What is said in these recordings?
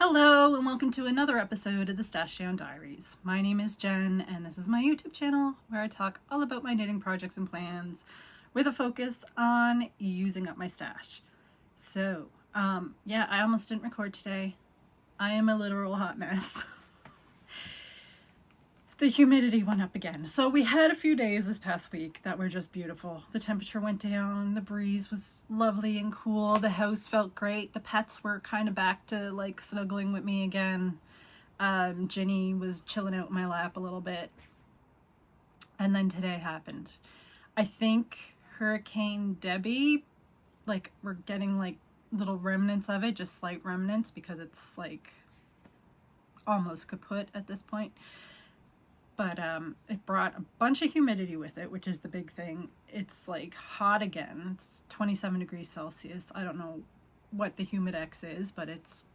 Hello and welcome to another episode of the Diaries. My name is Jen and this is my YouTube channel where I talk all about my knitting projects and plans with a focus on using up my stash. So, yeah, I almost didn't record today. I am a literal hot mess. The humidity went up again. So we had a few days this past week that were just beautiful. The temperature went down, the breeze was lovely and cool, the house felt great, the pets were kind of back to like snuggling with me again. Ginny was chilling out in my lap a little bit. And then today happened. I think Hurricane Debbie, like we're getting like little remnants of it, just slight remnants because it's like almost kaput at this point. But it brought a bunch of humidity with it, which is the big thing. It's like hot again. It's 27 degrees Celsius. I don't know what the humidex is, but it's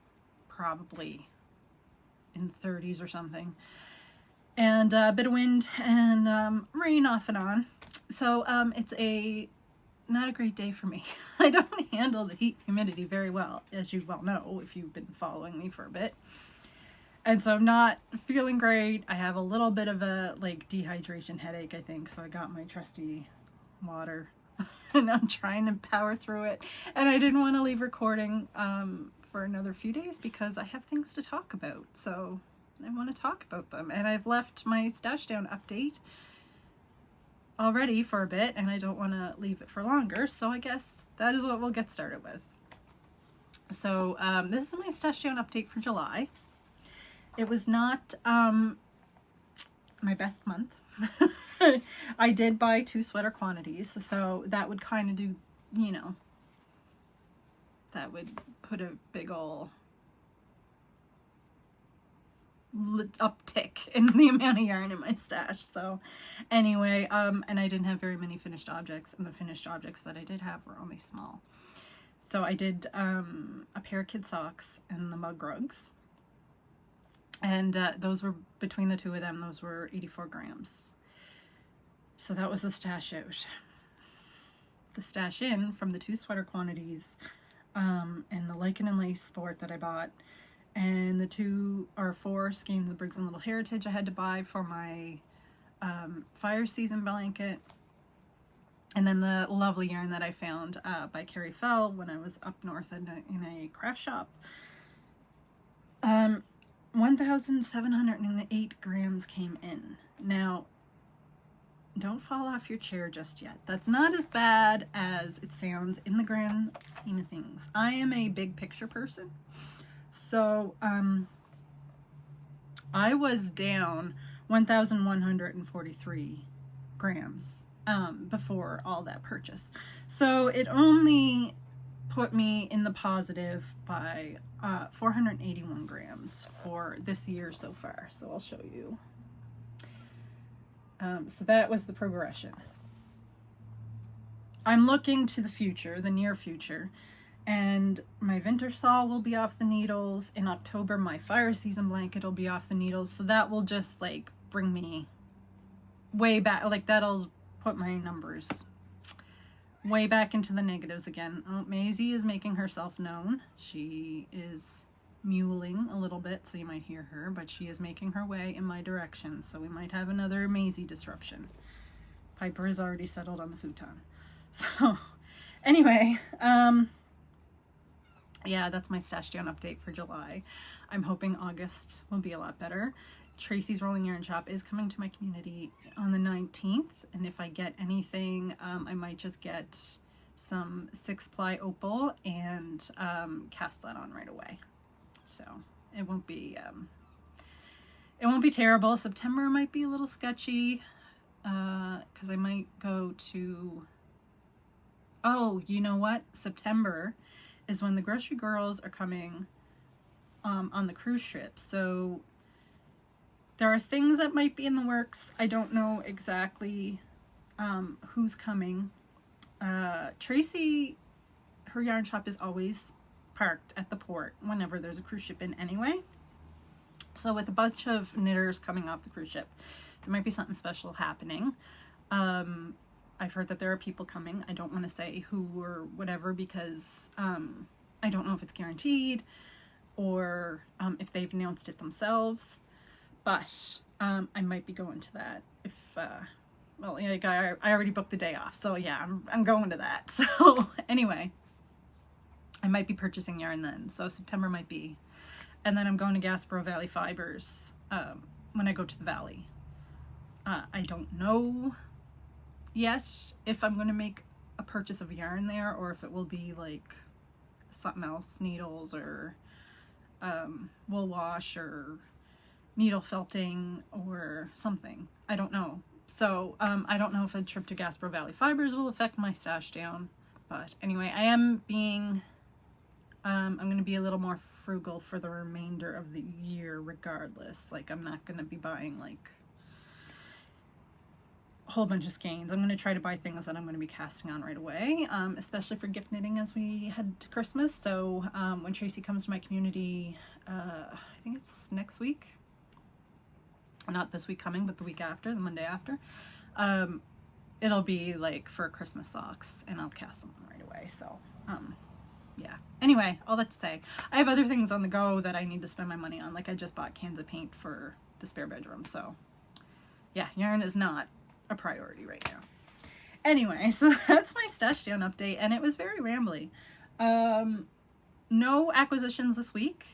probably in 30s or something. And a bit of wind and rain off and on. So it's not a great day for me. I don't handle the heat humidity very well, as you well know if you've been following me for a bit. And so I'm not feeling great. I have a little bit of a like dehydration headache, I think. So I got my trusty water and I'm trying to power through it. And I didn't want to leave recording for another few days because I have things to talk about. So I want to talk about them. And I've left my stash down update already for a bit and I don't want to leave it for longer. So I guess that is what we'll get started with. So this is my stash down update for July. It was not my best month. I did buy 2 sweater quantities, so that would kind of do, you know, that would put a big ol' uptick in the amount of yarn in my stash. So anyway, and I didn't have very many finished objects, and the finished objects that I did have were only small. So I did a pair of kid socks and the mug rugs. And those were, between the two of them, those were 84 grams. So that was the stash out. The stash in from the 2 sweater quantities and the lichen and lace sport that I bought. And the 2 or 4 skeins of Briggs and Little Heritage I had to buy for my fire season blanket. And then the lovely yarn that I found by Carrie Fell when I was up north in a craft shop. 1,708 grams came in. Now, don't fall off your chair just yet. That's not as bad as it sounds in the grand scheme of things. I am a big picture person. So, I was down 1,143 grams before all that purchase. So, it only put me in the positive by 481 grams for this year so far. So I'll show you. So that was the progression. I'm looking to the future, the near future, and my winter saw will be off the needles. In October, my fire season blanket will be off the needles. So that will just like bring me way back. Like that'll put my numbers way back into the negatives again. Oh, Maisie is making herself known. She is mewling a little bit, so you might hear her, but she is making her way in my direction, so we might have another Maisie disruption. Piper has already settled on the futon. So, anyway, yeah, that's my stash down update for July. I'm hoping August will be a lot better. Tracy's Rolling Yarn Shop is coming to my community on the 19th, and if I get anything, I might just get some 6-ply opal and cast that on right away. So it won't be terrible. September might be a little sketchy because I might go to, oh, you know what? September is when the grocery girls are coming on the cruise ship. So there are things that might be in the works. I don't know exactly who's coming. Tracy, her yarn shop is always parked at the port whenever there's a cruise ship in anyway. So with a bunch of knitters coming off the cruise ship, there might be something special happening. I've heard that there are people coming. I don't want to say who or whatever because I don't know if it's guaranteed or if they've announced it themselves. But I might be going to that if, well, like I already booked the day off, so yeah, I'm going to that. So anyway, I might be purchasing yarn then, so September might be. And then I'm going to Gasbro Valley Fibers when I go to the valley. I don't know yet if I'm going to make a purchase of yarn there, or if it will be like something else, needles or wool wash or needle felting or something. I don't know. So I don't know if a trip to Gasbro Valley Fibers will affect my stash down. But anyway, I am being, I'm going to be a little more frugal for the remainder of the year regardless. Like, I'm not going to be buying like a whole bunch of skeins. I'm going to try to buy things that I'm going to be casting on right away, especially for gift knitting as we head to Christmas. So when Tracy comes to my community, I think it's next week. Not this week coming, but the week after, the Monday after. It'll be like for Christmas socks, and I'll cast them right away. So, yeah. Anyway, all that to say, I have other things on the go that I need to spend my money on. Like, I just bought cans of paint for the spare bedroom. So, yeah, yarn is not a priority right now. Anyway, so that's my stash down update, and it was very rambly. No acquisitions this week.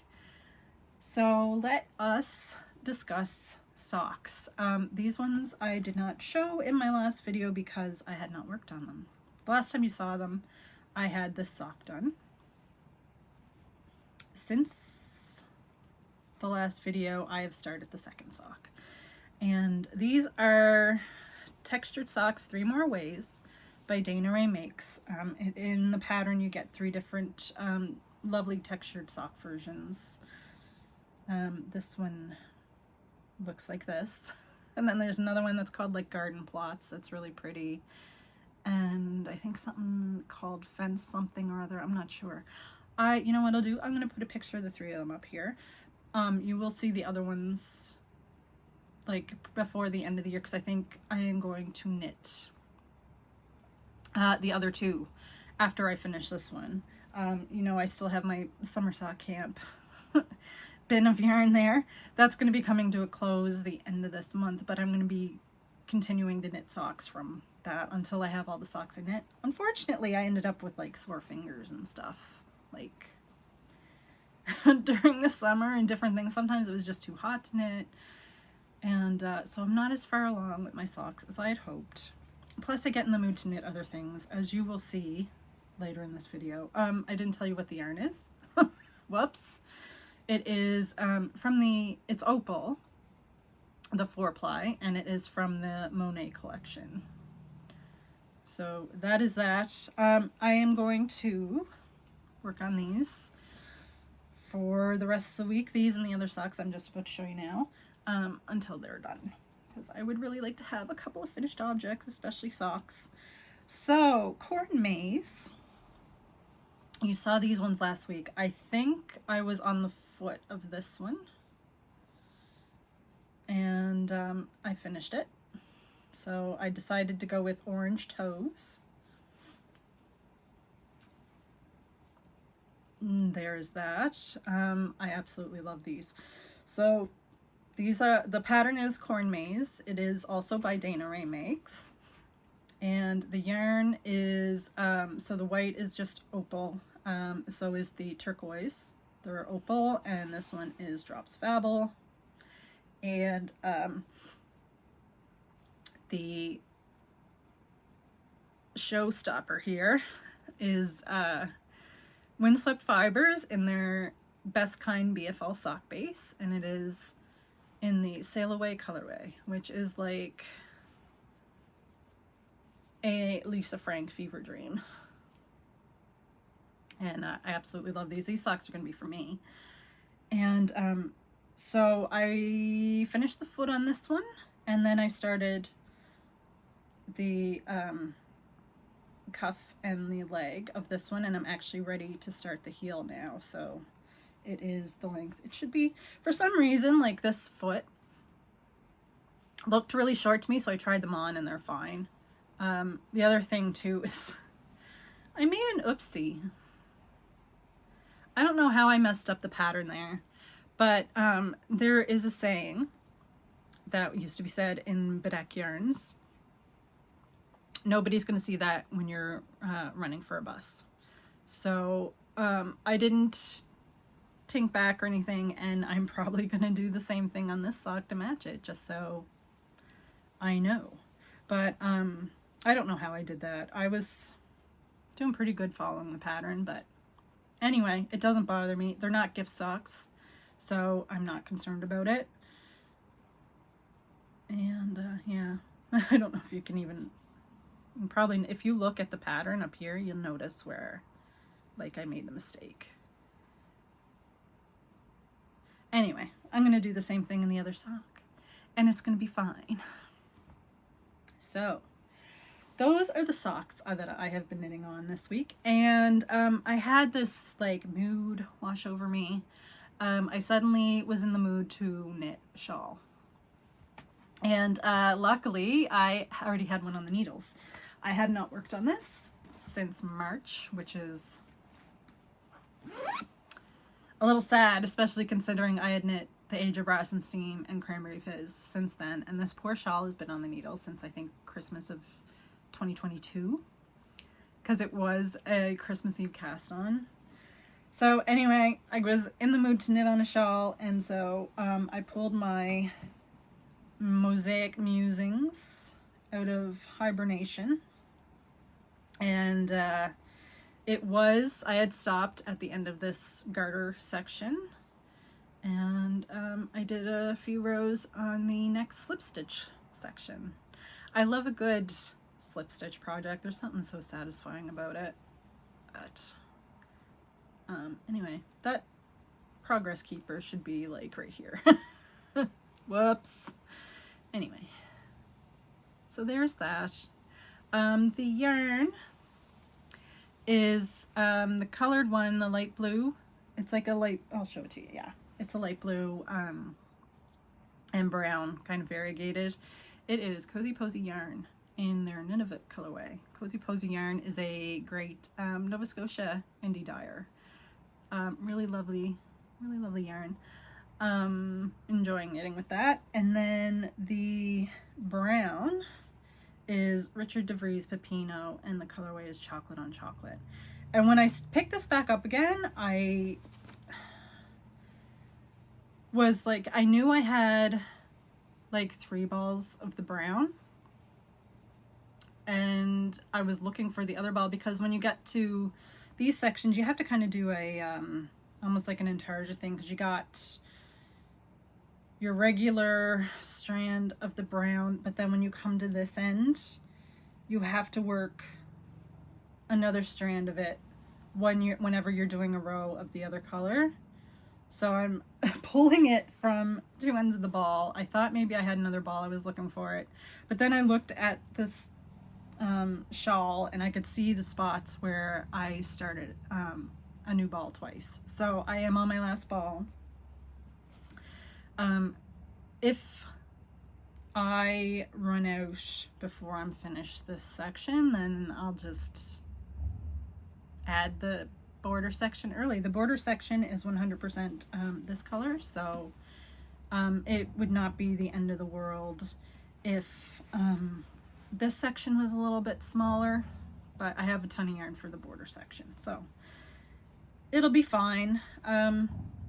So let us discuss socks. These ones I did not show in my last video because I had not worked on them. The last time you saw them, I had this sock done. Since the last video, I have started the second sock. And these are Textured Socks 3 More Ways by Dana Rae Makes. In the pattern, you get 3 different lovely textured sock versions. This one looks like this, and then there's another one that's called like Garden Plots that's really pretty, and I think something called Fence something or other, I'm not sure. You know what I'll do, I'm gonna put a picture of the 3 of them up here. You will see the other ones like before the end of the year, because I think I am going to knit the other 2 after I finish this one. You know, I still have my summer sock camp bin of yarn there. That's going to be coming to a close the end of this month, but I'm going to be continuing to knit socks from that until I have all the socks I knit. Unfortunately, I ended up with like sore fingers and stuff like during the summer and different things. Sometimes it was just too hot to knit, and so I'm not as far along with my socks as I had hoped. Plus I get in the mood to knit other things, as you will see later in this video. I didn't tell you what the yarn is. Whoops. It is it's Opal, the 4-ply, and it is from the Monet collection. So that is that. I am going to work on these for the rest of the week. These and the other socks I'm just about to show you now, until they're done. Because I would really like to have a couple of finished objects, especially socks. So, Corn Maze. You saw these ones last week. I think I was on the foot of this one, and I finished it. So I decided to go with Orange Toes. There's that. I absolutely love these. So these are, the pattern is Corn Maze. It is also by Dana Rae Makes. And the yarn is, so the white is just opal, so is the turquoise. They're opal, and this one is Drops Fabble. And the showstopper here is Windswept Fibers in their Best Kind BFL sock base, and it is in the Sail Away colorway, which is like a Lisa Frank fever dream. And I absolutely love these. These socks are going to be for me. And so I finished the foot on this one, and then I started the cuff and the leg of this one, and I'm actually ready to start the heel now. So it is the length it should be. For some reason, like, this foot looked really short to me, so I tried them on and they're fine. The other thing too is I made an oopsie. I don't know how I messed up the pattern there, but there is a saying that used to be said in bedeck yarns. Nobody's going to see that when you're running for a bus. So I didn't tink back or anything, and I'm probably going to do the same thing on this sock to match it, just so I know. But I don't know how I did that. I was doing pretty good following the pattern, but anyway, it doesn't bother me. They're not gift socks, so I'm not concerned about it. And yeah, I don't know if you can even, probably if you look at the pattern up here, you'll notice where like I made the mistake. Anyway, I'm going to do the same thing in the other sock, and it's going to be fine. So those are the socks that I have been knitting on this week, and I had this like mood wash over me. I suddenly was in the mood to knit a shawl, and luckily I already had one on the needles. I had not worked on this since March, which is a little sad, especially considering I had knit the Age of Brass and Steam and Cranberry Fizz since then, and this poor shawl has been on the needles since I think Christmas of 2022, because it was a Christmas Eve cast on. So anyway, I was in the mood to knit on a shawl, and so I pulled my Mosaic musings out of hibernation, and I had stopped at the end of this garter section, and I did a few rows on the next slip stitch section. I love a good slip stitch project. There's something so satisfying about it. But anyway, that progress keeper should be like right here. Whoops. Anyway, so there's that. The yarn is the colored one, the light blue. It's like a light, I'll show it to you. Yeah, it's a light blue and brown, kind of variegated. It is Cozy Posy yarn in their Nunavut colorway. Cozy Posy yarn is a great Nova Scotia indie dyer. Really lovely yarn. Enjoying knitting with that. And then the brown is Richard DeVries Pepino, and the colorway is Chocolate on Chocolate. And when I picked this back up again, I was like, I knew I had like 3 balls of the brown, and I was looking for the other ball, because when you get to these sections you have to kind of do a almost like an intarsia thing, because you got your regular strand of the brown, but then when you come to this end you have to work another strand of it whenever you're doing a row of the other color. So I'm pulling it from 2 ends of the ball. I thought maybe I had another ball, I was looking for it, but then I looked at this shawl and I could see the spots where I started a new ball twice. So I am on my last ball. If I run out before I'm finished this section, then I'll just add the border section early. The border section is 100% this color, so it would not be the end of the world if this section was a little bit smaller, but I have a ton of yarn for the border section, so it'll be fine.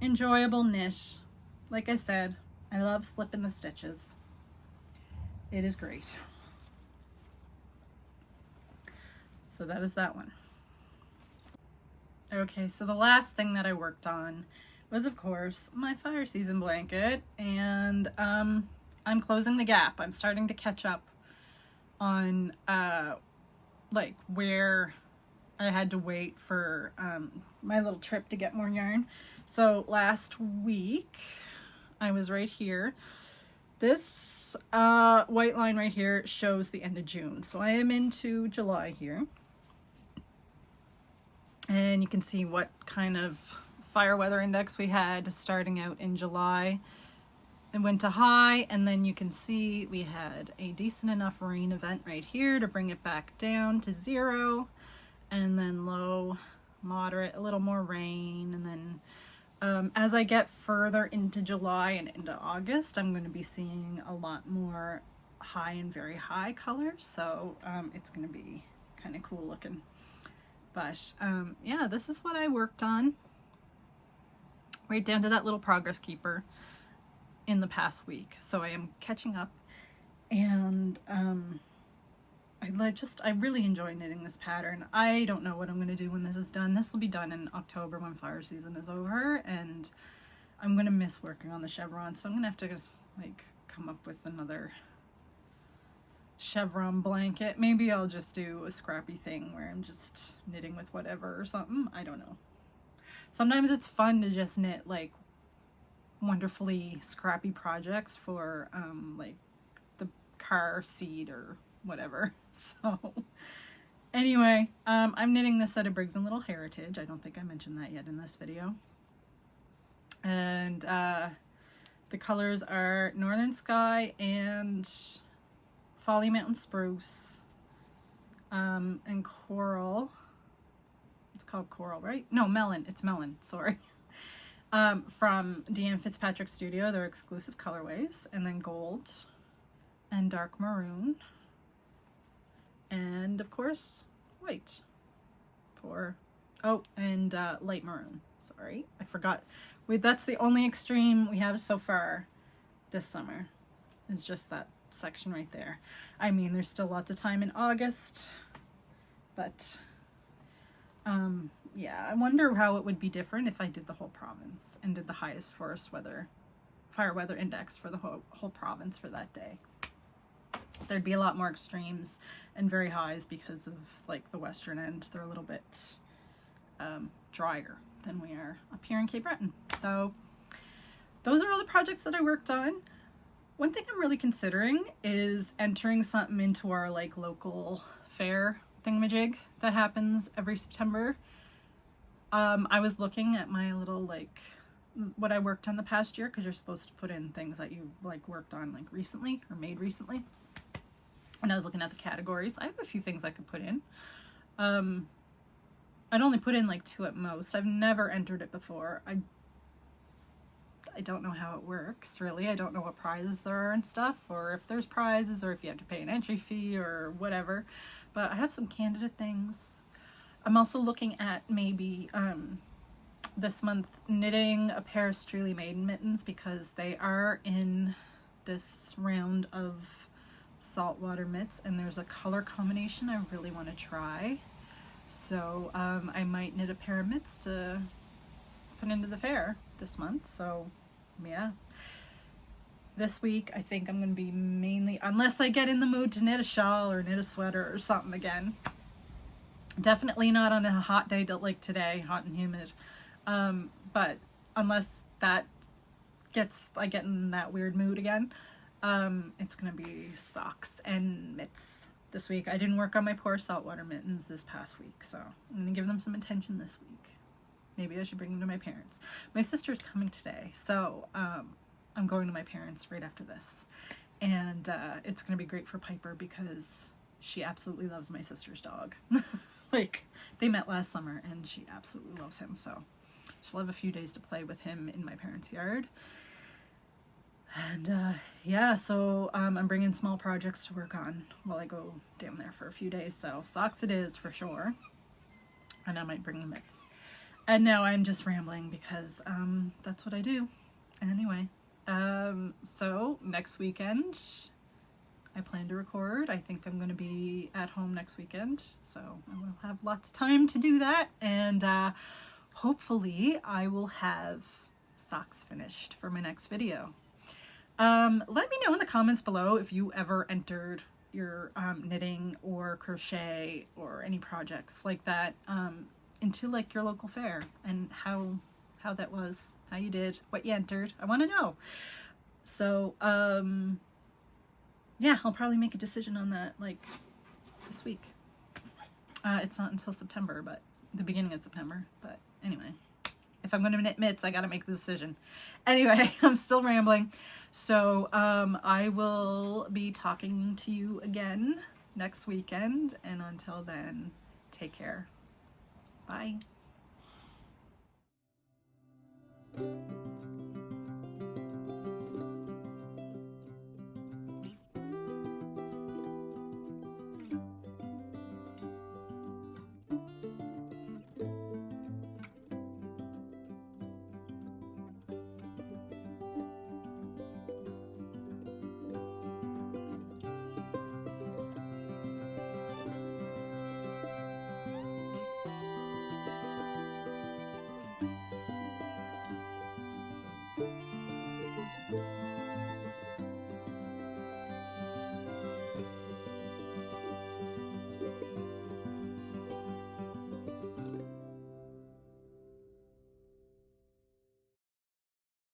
Enjoyable knit. Like I said, I love slipping the stitches. It is great. So that is that one. Okay, so the last thing that I worked on was, of course, my fire season blanket, and I'm closing the gap. I'm starting to catch up on like where I had to wait for my little trip to get more yarn. So last week I was right here. This white line right here shows the end of June, so I am into July here, and you can see what kind of fire weather index we had starting out in July. It went to high, and then you can see we had a decent enough rain event right here to bring it back down to 0, and then low moderate, a little more rain, and then as I get further into July and into August, I'm going to be seeing a lot more high and very high colors, so it's going to be kind of cool looking. But yeah, this is what I worked on, right down to that little progress keeper, in the past week. So I am catching up, and I really enjoy knitting this pattern. I don't know what I'm going to do when this is done. This will be done in October when flower season is over, and I'm going to miss working on the chevron, so I'm going to have to like come up with another chevron blanket. Maybe I'll just do a scrappy thing where I'm just knitting with whatever or something. I don't know. Sometimes it's fun to just knit like wonderfully scrappy projects for like the car seat or whatever. So anyway, I'm knitting this out of Briggs & Little Heritage. I don't think I mentioned that yet in this video. And the colors are Northern Sky and Folly Mountain Spruce, and Coral. It's called Coral, right? No, Melon. It's Melon, sorry. From Deanne Fitzpatrick Studio, their exclusive colorways, and then Gold and Dark Maroon, and of course White and Light Maroon. Sorry, I forgot. That's the only extreme we have so far this summer, is just that section right there. I mean, there's still lots of time in August, but yeah, I wonder how it would be different if I did the whole province and did the highest fire weather index for the whole province for that day. There'd be a lot more extremes and very highs because of like the western end. They're a little bit drier than we are up here in Cape Breton. So those are all the projects that I worked on. One thing I'm really considering is entering something into our like local fair thingamajig that happens every September. I was looking at my little like what I worked on the past year, because you're supposed to put in things that you like worked on like recently or made recently. And I was looking at the categories. I have a few things I could put in. I'd only put in like 2 at most. I've never entered it before. I don't know how it works, really. I don't know what prizes there are and stuff, or if there's prizes, or if you have to pay an entry fee or whatever. But I have some candidate things. I'm also looking at maybe this month knitting a pair of Streely Maiden mittens, because they are in this round of saltwater mitts, and there's a color combination I really want to try. So I might knit a pair of mitts to put into the fair this month. So yeah, this week I think I'm going to be mainly, unless I get in the mood to knit a shawl or knit a sweater or something again. Definitely not on a hot day like today, hot and humid. But unless I get in that weird mood again, it's going to be socks and mitts this week. I didn't work on my poor saltwater mittens this past week, so I'm going to give them some attention this week. Maybe I should bring them to my parents. My sister's coming today, so I'm going to my parents right after this. And it's going to be great for Piper, because she absolutely loves my sister's dog. Like, they met last summer, and she absolutely loves him, so she'll have a few days to play with him in my parents' yard. And yeah, so I'm bringing small projects to work on while I go down there for a few days. So socks it is for sure, and I might bring the mitts. And now I'm just rambling, because that's what I do. Anyway, so next weekend I plan to record. I think I'm going to be at home next weekend, so I will have lots of time to do that, and hopefully I will have socks finished for my next video. Let me know in the comments below if you ever entered your knitting or crochet or any projects like that into like your local fair, and how that was, how you did, what you entered. I want to know. So yeah, I'll probably make a decision on that like this week. It's not until September, but the beginning of September. But anyway, if I'm going to knit mitts, I got to make the decision. Anyway, I'm still rambling. So I will be talking to you again next weekend. And until then, take care. Bye.